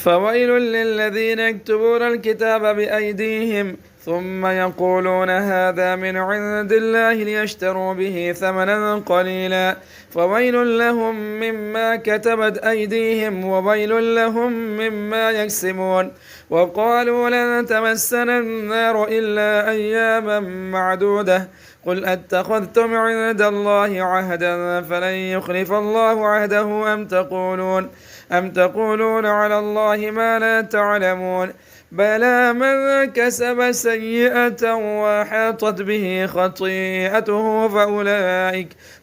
فويل للذين يكتبون الكتاب بأيديهم ثم يقولون هذا من عند الله ليشتروا به ثمنا قليلا فويل لهم مما كتبت أيديهم وويل لهم مما يكسبون. وقالوا لن تمسنا النار إلا أياما معدودة قل أتخذتم عند الله عهدا فلن يخلف الله عهده أم تقولون على الله ما لا تعلمون بلى من كسب سيئة وحاطت به خطيئته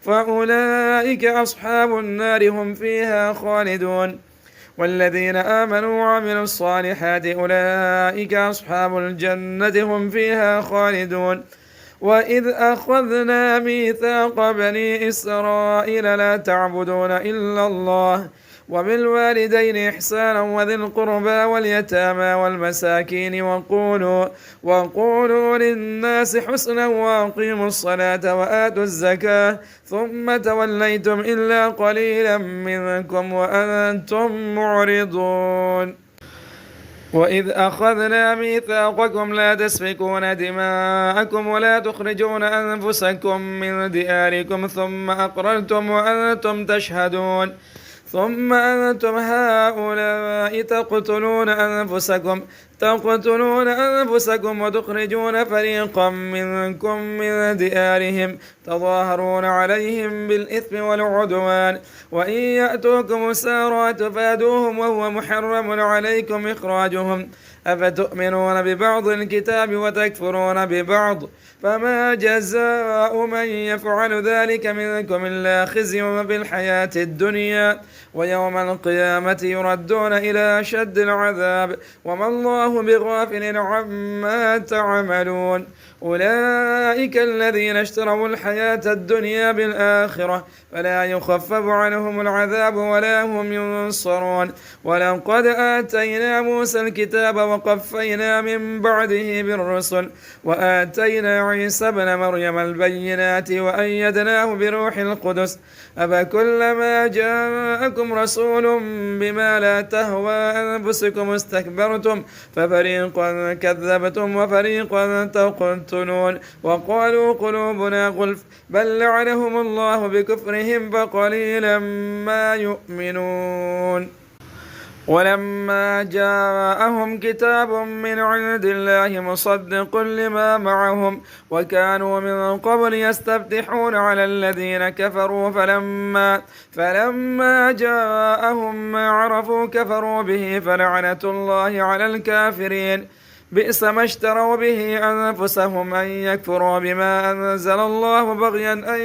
فأولئك أصحاب النار هم فيها خالدون. والذين آمنوا وعملوا الصالحات أولئك أصحاب الجنة هم فيها خالدون. وإذ أخذنا ميثاق بني إسرائيل لا تعبدون إلا الله وبالوالدين إحسانا وذي القربى واليتامى والمساكين وقولوا للناس حسنا وأقيموا الصلاة وآتوا الزكاة ثم توليتم إلا قليلا منكم وأنتم معرضون. وإذ أخذنا ميثاقكم لا تسفكون دماءكم ولا تخرجون أنفسكم من دياركم ثم أقررتم وأنتم تشهدون ثم أنتم هؤلاء تقتلون أنفسكم وتخرجون فريقا منكم من ديارهم تظاهرون عليهم بالإثم والعدوان وإن يأتوكم سارى تفادوهم وهو محرم عليكم إخراجهم أفتؤمنون ببعض الكتاب وتكفرون ببعض فما جزاء من يفعل ذلك منكم إلا خزي في الحياة الدنيا ويوم القيامة يردون إلى أشد العذاب وما الله بغافل عما تعملون. أولئك الذين اشتروا الحياة الدنيا بالآخرة فلا يخفف عنهم العذاب ولا هم ينصرون. ولقد آتينا موسى الكتاب وقفينا من بعده بالرسل وآتينا عيسى ابن مريم البينات وأيدناه بروح القدس أفكلما جاءكم رسول بما لا تهوى أنفسكم استكبرتم ففريقا كذبتم وفريقا تقتلون وقالوا قلوبنا غلف بل لعنهم الله بكفرهم فقليلا ما يؤمنون. ولما جاءهم كتاب من عند الله مصدق لما معهم وكانوا من قبل يستفتحون على الذين كفروا فلما جاءهم ما عرفوا كفروا به فلعنة الله على الكافرين بئس ما اشتروا به أنفسهم أن يكفروا بما أنزل الله بغيا أن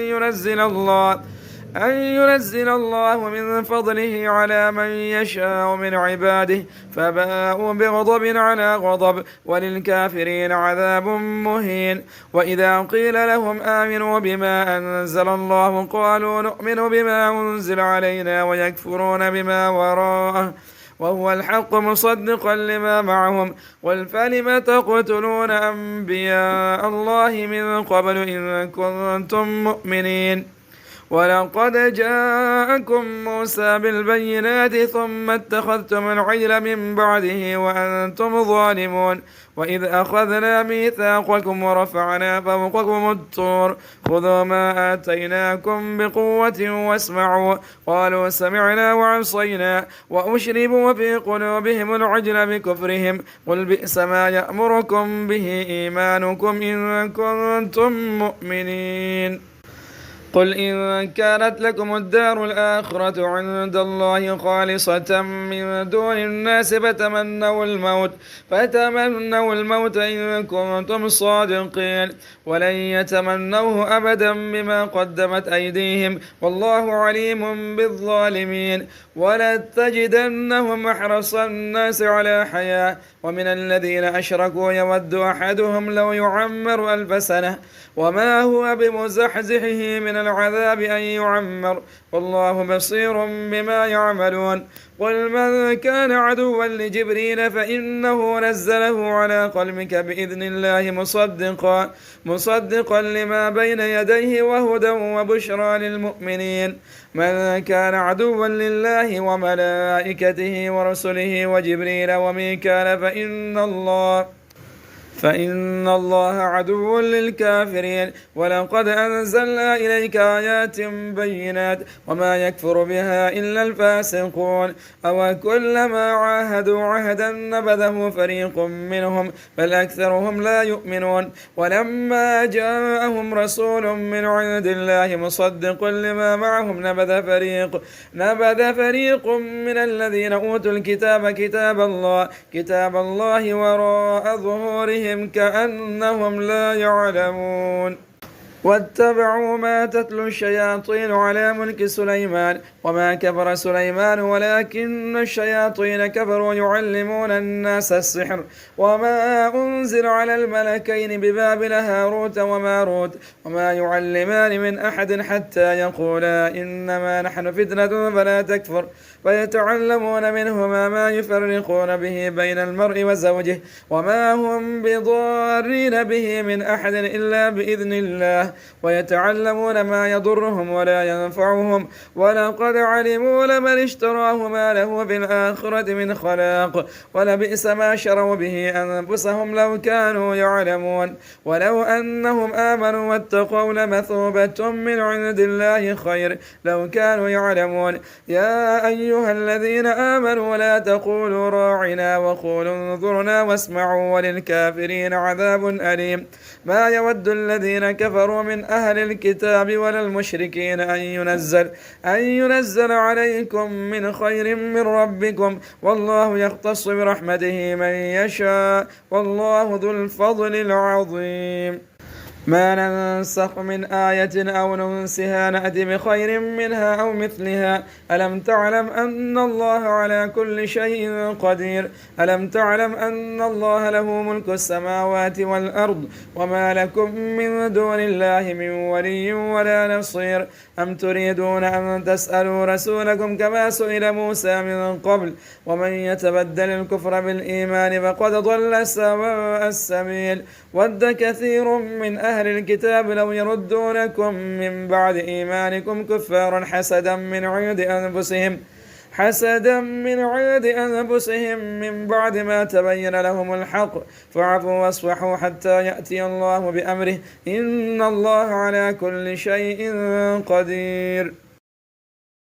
ينزل الله من فضله على من يشاء من عباده فباءوا بغضب على غضب وللكافرين عذاب مهين. وإذا قيل لهم آمنوا بما أنزل الله قالوا نؤمن بما أنزل علينا ويكفرون بما وراءه وهو الحق مصدقا لما معهم قل فلم تقتلون أنبياء الله من قبل إن كنتم مؤمنين. ولقد جاءكم موسى بالبينات ثم اتخذتم العجل من بعده وأنتم ظالمون. وإذ أخذنا ميثاقكم ورفعنا فوقكم الطور خذوا ما آتيناكم بقوة واسمعوا قالوا سمعنا وعصينا وأشربوا في قلوبهم العجل بكفرهم قل بئس ما يأمركم به إيمانكم إن كنتم مؤمنين. قل إن كانت لكم الدار الآخرة عند الله خالصة من دون الناس فتمنوا الموت إن كنتم صادقين ولن يتمنوه أبدا بما قدمت أيديهم والله عليم بالظالمين. ولتجدنهم أحرص الناس على حياة ومن الذين أشركوا يود أحدهم لو يعمر 1000 سنة وما هو بمزحزحه من العذاب أن يعمر، والله بصير بما يعملون. قل من كان عدوا لجبريل فإنه نزله على قلبك بإذن الله مصدقا لما بين يديه وهدى وبشرى للمؤمنين. من كان عدوا لله وملائكته ورسله وجبريل وميكال فإن الله عدو للكافرين. ولقد أنزلنا إليك آيات بينات وما يكفر بها إلا الفاسقون. أو كلما عاهدوا عهدا نبذه فريق منهم بل أكثرهم لا يؤمنون. ولما جاءهم رسول من عند الله مصدق لما معهم نبذ فريق من الذين أوتوا الكتاب كتاب الله وراء ظهورهم كأنهم لا يعلمون. واتبعوا ما تتلو الشياطين على ملك سليمان وما كفر سليمان ولكن الشياطين كفروا يعلمون الناس السحر وما أنزل على الملكين ببابل هاروت وماروت وما يعلمان من أحد حتى يقولا إنما نحن فتنة فلا تكفر فيتعلمون منهما ما يفرقون به بين المرء وزوجه وما هم بضارين به من أحد إلا بإذن الله ويتعلمون ما يضرهم ولا ينفعهم ولقد علموا لمن اشتراه ما له بالآخرة من خلاق ولبئس ما شروا به أنفسهم لو كانوا يعلمون. ولو أنهم آمنوا واتقوا لمثوبة من عند الله خير لو كانوا يعلمون. يا أيها الذين آمنوا لا تقولوا راعنا وقولوا انظرنا واسمعوا وللكافرين عذاب أليم. ما يود الذين كفروا من أهل الكتاب ولا المشركين أن ينزل عليكم من خير من ربكم والله يختص برحمته من يشاء والله ذو الفضل العظيم. ما ننسخ من آية أو ننسها نأتي بخير منها أو مثلها. ألم تعلم أن الله على كل شيء قدير. ألم تعلم أن الله له ملك السماوات والأرض وما لكم من دون الله من ولي ولا نصير. أم تريدون أن تسألوا رسولكم كما سئل موسى من قبل ومن يتبدل الكفر بالإيمان فقد ضل سواء السبيل. ود كثير من أهل الكتاب لو يردونكم من بعد إيمانكم كفارا حسدا من عند أنفسهم من بعد ما تبين لهم الحق فاعفوا واصفحوا حتى يأتي الله بأمره إن الله على كل شيء قدير.